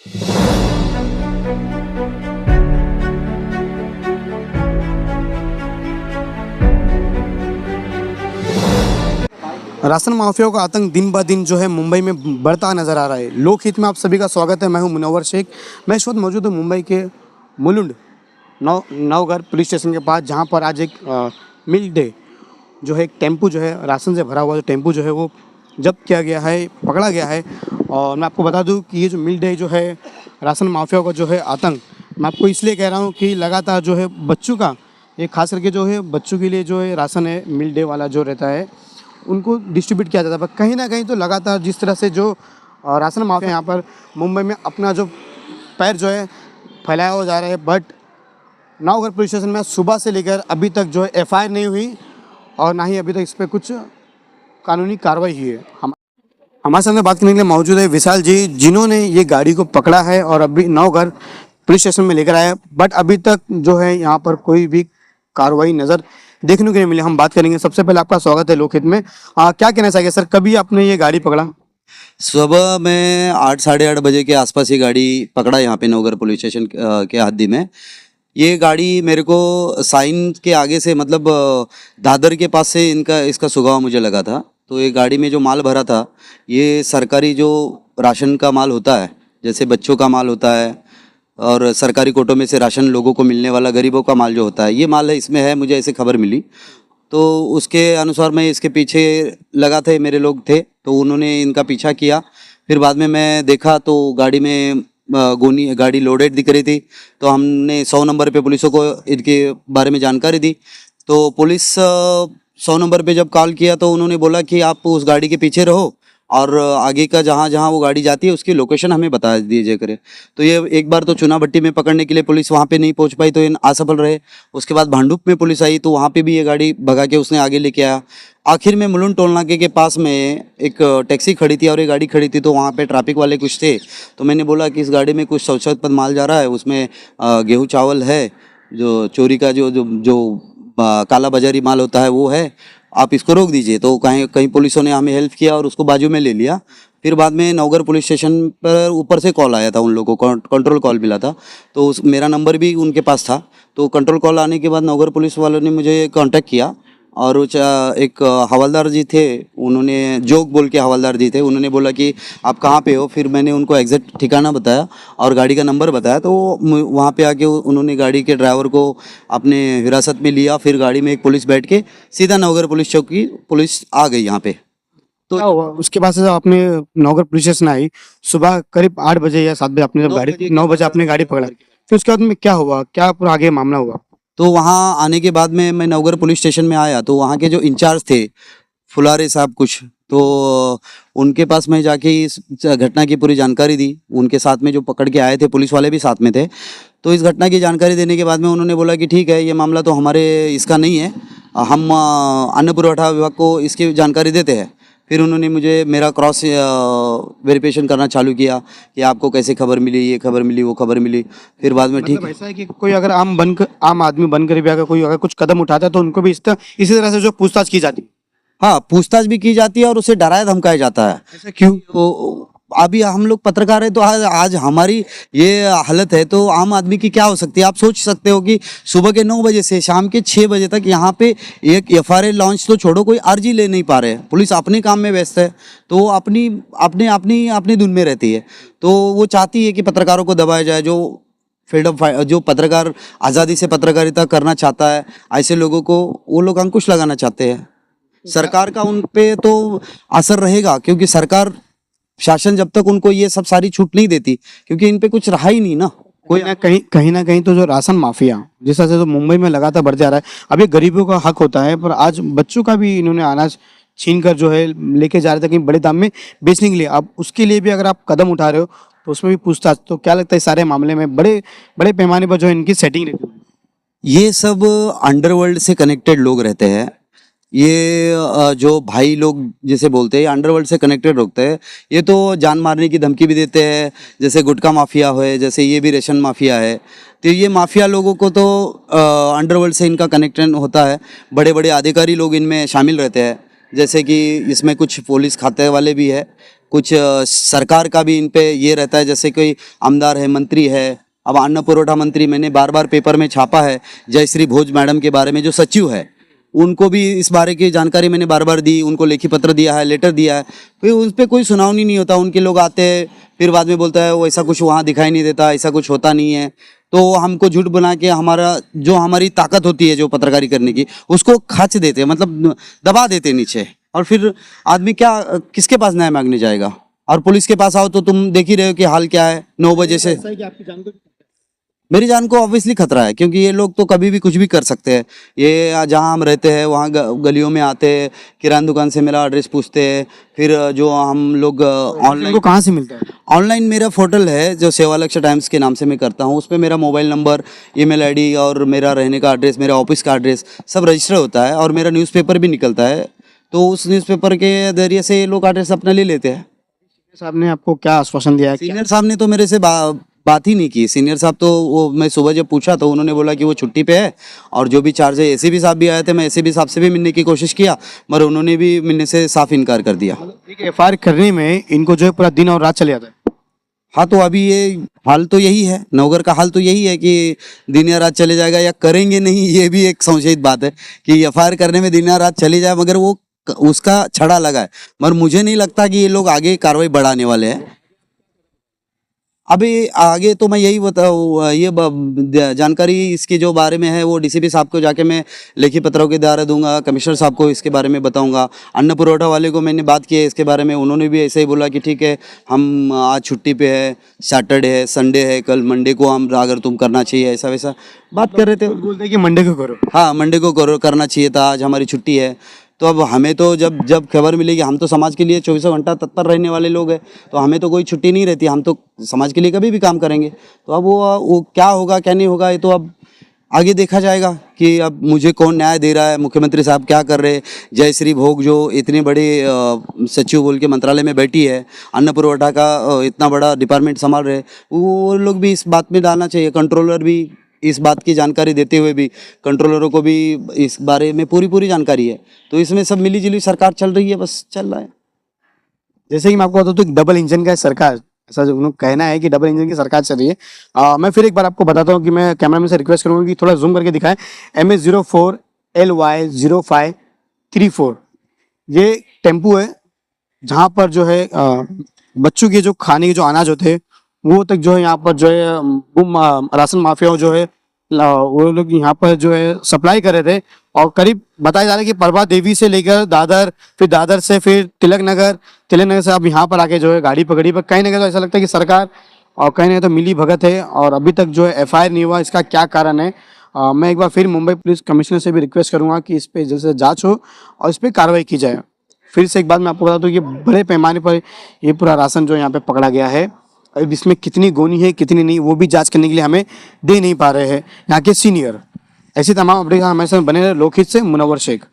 Ration माफियाओं का आतंक दिन ब दिन जो है मुंबई में बढ़ता नजर आ रहा है। लोकहित में आप सभी का स्वागत है। मैं हूं मुनव्वर शेख। मैं इस वक्त मौजूद हूं मुंबई के मुलुंड नवघर पुलिस स्टेशन के पास, जहां पर आज एक मिल्क डे जो है, एक टेम्पू जो है राशन से भरा हुआ जो टेम्पू जो है वो जब्त किया गया है, पकड़ा गया है। और मैं आपको बता दूं कि ये जो मिल्क डे जो है राशन माफियाओं का जो है आतंक, मैं आपको इसलिए कह रहा हूँ कि लगातार जो है बच्चों का, ये खास करके जो है बच्चों के लिए जो है राशन है मिल्क डे वाला जो रहता है उनको डिस्ट्रीब्यूट किया जाता है। पर कहीं ना कहीं तो लगातार जिस तरह से जो राशन माफिया यहाँ पर मुंबई में अपना जो पैर जो है फैलाया हो जा रहा है, बट नवघर पुलिस स्टेशन में सुबह से लेकर अभी तक जो है एफआईआर नहीं हुई और ना ही अभी तक इस पर कुछ कानूनी कार्रवाई हुई है। हमारे सामने बात करने के लिए मौजूद है विशाल जी, जिन्होंने ये गाड़ी को पकड़ा है और अभी नवघर पुलिस स्टेशन में लेकर आया, बट अभी तक जो है यहाँ पर कोई भी कार्रवाई नज़र देखने को नहीं मिली। हम बात करेंगे। सबसे पहले आपका स्वागत है लोकहित में। क्या कहना चाहिए सर, कभी आपने ये गाड़ी पकड़ा? सुबह में 8 साढ़े 8 बजे के आसपास ये गाड़ी पकड़ा यहाँ पे नवघर पुलिस स्टेशन के हद्दी में। ये गाड़ी मेरे को साइन के आगे से, मतलब दादर के पास से इसका सुगाव मुझे लगा था। तो ये गाड़ी में जो माल भरा था, ये सरकारी जो राशन का माल होता है, जैसे बच्चों का माल होता है और सरकारी कोटों में से राशन लोगों को मिलने वाला गरीबों का माल जो होता है, ये माल है इसमें है, मुझे ऐसे खबर मिली। तो उसके अनुसार मैं इसके पीछे लगा थे, मेरे लोग थे, तो उन्होंने इनका पीछा किया। फिर बाद में मैं देखा तो गाड़ी में गाड़ी लोडेड दिख रही थी। तो हमने 100 नंबर पे पुलिसों को इनके बारे में जानकारी दी। तो पुलिस 100 नंबर पे जब कॉल किया तो उन्होंने बोला कि आप उस गाड़ी के पीछे रहो और आगे का जहाँ जहाँ वो गाड़ी जाती है उसकी लोकेशन हमें बता दीजिए करे। तो ये एक बार तो चुनाभट्टी में पकड़ने के लिए पुलिस वहाँ पे नहीं पहुँच पाई, तो ये असफल रहे। उसके बाद भांडुप में पुलिस आई, तो वहाँ पे भी ये गाड़ी भगा के उसने आगे लेके आया। आखिर में मुलुंड टोल नाके के पास में एक टैक्सी खड़ी थी और ये गाड़ी खड़ी थी, तो वहाँ पे ट्रैफिक वाले कुछ थे। तो मैंने बोला कि इस गाड़ी में कुछ शौचपद माल जा रहा है, उसमें गेहूँ चावल है, जो चोरी का जो काला बाजारी माल होता है वो है, आप इसको रोक दीजिए। तो कहीं पुलिसों ने हमें हेल्प किया और उसको बाजू में ले लिया। फिर बाद में नवघर पुलिस स्टेशन पर ऊपर से कॉल आया था, उन लोगों को कंट्रोल कॉल मिला था, तो मेरा नंबर भी उनके पास था। तो कंट्रोल कॉल आने के बाद नवघर पुलिस वालों ने मुझे कांटेक्ट किया और एक हवलदार जी थे, उन्होंने जोग बोल के हवलदार जी थे, उन्होंने बोला कि आप कहाँ पे हो। फिर मैंने उनको एग्जैक्ट ठिकाना बताया और गाड़ी का नंबर बताया। तो वहाँ पे आके उन्होंने गाड़ी के ड्राइवर को अपने हिरासत में लिया। फिर गाड़ी में एक पुलिस बैठ के सीधा नवघर पुलिस चौकी पुलिस आ गई यहाँ पे। तो क्या हुआ उसके बाद से जब आपने नवघर पुलिस स्टेशन आई सुबह करीब 8 बजे या 7 बजे, आपने जब गाड़ी 9 बजे आपने गाड़ी पकड़ा, फिर उसके बाद में क्या हुआ, क्या पूरा आगे मामला हुआ? तो वहाँ आने के बाद में मैं नवघर पुलिस स्टेशन में आया, तो वहाँ के जो इंचार्ज थे फुलारे साहब कुछ, तो उनके पास मैं जाके इस घटना की पूरी जानकारी दी। उनके साथ में जो पकड़ के आए थे पुलिस वाले भी साथ में थे। तो इस घटना की जानकारी देने के बाद में उन्होंने बोला कि ठीक है, ये मामला तो हमारे इसका नहीं है, हम अन्न पुरवठा विभाग को इसकी जानकारी देते हैं। फिर उन्होंने मुझे मेरा क्रॉस वेरिफिकेशन करना चालू किया कि आपको कैसे खबर मिली, ये खबर मिली, वो खबर मिली। फिर बाद में ठीक मतलब ऐसा है कि कोई अगर आम आदमी बनकर भी अगर कोई अगर कुछ कदम उठाता है तो उनको भी इसी तरह से जो पूछताछ की जाती है? हाँ, पूछताछ भी की जाती है और उसे डराया धमकाया जाता है। ऐसा क्यों? तो अभी हम लोग पत्रकार है, तो आज हमारी ये हालत है, तो आम आदमी की क्या हो सकती है। आप सोच सकते हो कि सुबह के 9 बजे से शाम के 6 बजे तक यहाँ पे एक एफआईआर लॉन्च तो छोड़ो, कोई अर्जी ले नहीं पा रहे हैं। पुलिस अपने काम में व्यस्त है, तो वो अपनी धुन में रहती है। तो वो चाहती है कि पत्रकारों को दबाया जाए, जो फ्रीडम जो पत्रकार आज़ादी से पत्रकारिता करना चाहता है, ऐसे लोगों को वो लोग अंकुश लगाना चाहते हैं। सरकार का उन पे तो असर रहेगा, क्योंकि सरकार शासन जब तक उनको ये सब सारी छूट नहीं देती, क्योंकि इन पे कुछ रहा ही नहीं ना। कहीं ना कहीं तो जो राशन माफिया जिस तरह से तो मुंबई में लगातार बढ़ जा रहा है, अभी गरीबों का हक होता है, पर आज बच्चों का भी इन्होंने अनाज छीन कर जो है लेके जा रहे थे कहीं बड़े दाम में बेचने के लिए। अब उसके लिए भी अगर आप कदम उठा रहे हो तो उसमें भी पूछताछ, तो क्या लगता है सारे मामले में बड़े बड़े पैमाने पर जो इनकी सेटिंग रहती है? ये सब अंडरवर्ल्ड से कनेक्टेड लोग रहते हैं। ये जो भाई लोग जिसे बोलते हैं अंडरवर्ल्ड से कनेक्टेड होते हैं। ये तो जान मारने की धमकी भी देते हैं, जैसे गुटखा माफिया है, जैसे ये भी रेशन माफिया है। तो ये माफिया लोगों को तो अंडरवर्ल्ड से इनका कनेक्शन होता है। बड़े बड़े अधिकारी लोग इनमें शामिल रहते हैं, जैसे कि इसमें कुछ पुलिस खाते वाले भी है, कुछ सरकार का भी इन पे ये रहता है, जैसे कोई आमदार है, मंत्री है। अब अन्न पुरोठा मंत्री मैंने बार बार पेपर में छापा है, जयश्री भोज मैडम के बारे में, जो सचिव है, उनको भी इस बारे की जानकारी मैंने बार बार दी, उनको लेखी पत्र दिया है, लेटर दिया है, फिर उस पर कोई सुनावनी नहीं होता। उनके लोग आते हैं, फिर बाद में बोलता है वो ऐसा कुछ वहाँ दिखाई नहीं देता, ऐसा कुछ होता नहीं है। तो हमको झूठ बना के हमारा जो हमारी ताकत होती है जो पत्रकारी करने की, उसको खर्च देते हैं, मतलब दबा देते हैं नीचे। और फिर आदमी क्या, किसके पास न्याय मांगने जाएगा? और पुलिस के पास आओ तो तुम देख ही रहे हो कि हाल क्या है, 9 बजे से। मेरी जान को ऑब्वियसली खतरा है, क्योंकि ये लोग तो कभी भी कुछ भी कर सकते हैं। ये जहाँ हम रहते हैं वहाँ गलियों में आते हैं, किराना दुकान से मेरा एड्रेस पूछते हैं, फिर जो हम लोग ऑनलाइन को कहाँ से मिलता है? ऑनलाइन मेरा पोर्टल है जो सेवा लक्ष्य टाइम्स के नाम से मैं करता हूँ, उस पर मेरा मोबाइल नंबर, ईमेल आईडी और मेरा रहने का एड्रेस, मेरा ऑफिस का एड्रेस सब रजिस्टर होता है, और मेरा न्यूज़पेपर भी निकलता है। तो उस न्यूज़पेपर के जरिए से ये लोग एड्रेस अपना ले लेते हैं। साहब ने आपको क्या आश्वासन दिया है? सीनियर साहब ने तो मेरे से बात ही नहीं की। सीनियर साहब तो वो, मैं सुबह जब पूछा तो उन्होंने बोला कि वो छुट्टी पे है, और जो भी चार्ज है, एसीपी साहब भी आए थे, मैं एसीपी साहब से भी मिलने की कोशिश किया, मगर उन्होंने भी मिलने से साफ इनकार कर दिया। एक एफआईआर करने में इनको जो है पूरा दिन और रात चले जाता है। हाँ, तो अभी ये हाल तो यही है, नवगर का हाल तो यही है कि दिन या रात चले जाएगा या करेंगे नहीं, ये भी एक संशयित बात है कि एफआईआर करने में दिन या रात चली जाए, मगर वो उसका छड़ा लगा है। मगर मुझे नहीं लगता कि ये लोग आगे कार्रवाई बढ़ाने वाले हैं। अभी आगे तो मैं यही बताऊँ, ये जानकारी इसके जो बारे में है वो डीसीपी साहब को जाके मैं लेखी पत्रों के द्वारा दूंगा, कमिश्नर साहब को इसके बारे में बताऊंगा। अन्न पुरोठा वाले को मैंने बात की है इसके बारे में, उन्होंने भी ऐसे ही बोला कि ठीक है, हम आज छुट्टी पे है, सैटरडे है, संडे है, कल मंडे को हम, अगर तुम करना चाहिए, ऐसा वैसा बात कर रहे थे। बोलते हैं कि मंडे को करो। हाँ, मंडे को करना चाहिए था, आज हमारी छुट्टी है। तो अब हमें तो जब खबर मिलेगी, हम तो समाज के लिए 24 घंटा तत्पर रहने वाले लोग हैं, तो हमें तो कोई छुट्टी नहीं रहती, हम तो समाज के लिए कभी भी काम करेंगे। तो अब वो क्या होगा क्या नहीं होगा, ये तो अब आगे देखा जाएगा कि अब मुझे कौन न्याय दे रहा है, मुख्यमंत्री साहब क्या कर रहे हैं। जयश्री भोग जो इतनी बड़ी सचिव बोल के मंत्रालय में बैठी है, अन्न पुरवठा का इतना बड़ा डिपार्टमेंट संभाल रहे, वो लोग भी इस बात में डालना चाहिए। कंट्रोलर भी इस बात की जानकारी देते हुए भी, कंट्रोलरों को भी इस बारे में पूरी जानकारी है। तो इसमें सब मिली जुली सरकार चल रही है, बस चल रहा है। जैसे कि मैं आपको बताता हूँ, डबल इंजन का सरकार, ऐसा जो उन्होंने कहना है कि डबल इंजन की सरकार चल रही है। मैं फिर एक बार आपको बताता हूँ कि मैं कैमरामैन से रिक्वेस्ट करूँगा कि थोड़ा जूम करके दिखाएं। MH04LY0534 ये टेम्पू है, जहाँ पर जो है बच्चों के जो खाने के जो अनाज होते हैं वो तक जो है यहाँ पर जो है वो राशन माफिया जो है वो लोग यहाँ पर जो है सप्लाई कर रहे थे। और करीब बताया जा रहा है कि प्रभात देवी से लेकर दादर, फिर दादर से फिर तिलक नगर से अब यहाँ पर आके जो है गाड़ी पकड़ी। पर कहीं ना कहीं तो ऐसा लगता है कि सरकार और कहीं ना कहीं तो मिली भगत है, और अभी तक जो है एफआईआर नहीं हुआ। इसका क्या कारण है? मैं एक बार फिर मुंबई पुलिस कमिश्नर से भी रिक्वेस्ट करूँगा कि इस पर जैसे जाँच हो और इस पर कार्रवाई की जाए। फिर से एक बात मैं आपको बता दूँ कि बड़े पैमाने पर ये पूरा राशन जो यहाँ पे पकड़ा गया है, अब इसमें कितनी गोनी है कितनी नहीं वो भी जांच करने के लिए हमें दे नहीं पा रहे हैं यहाँ के सीनियर। ऐसी तमाम अपडेट हमारे साथ बने रहे। लोकहित से मुनव्वर शेख।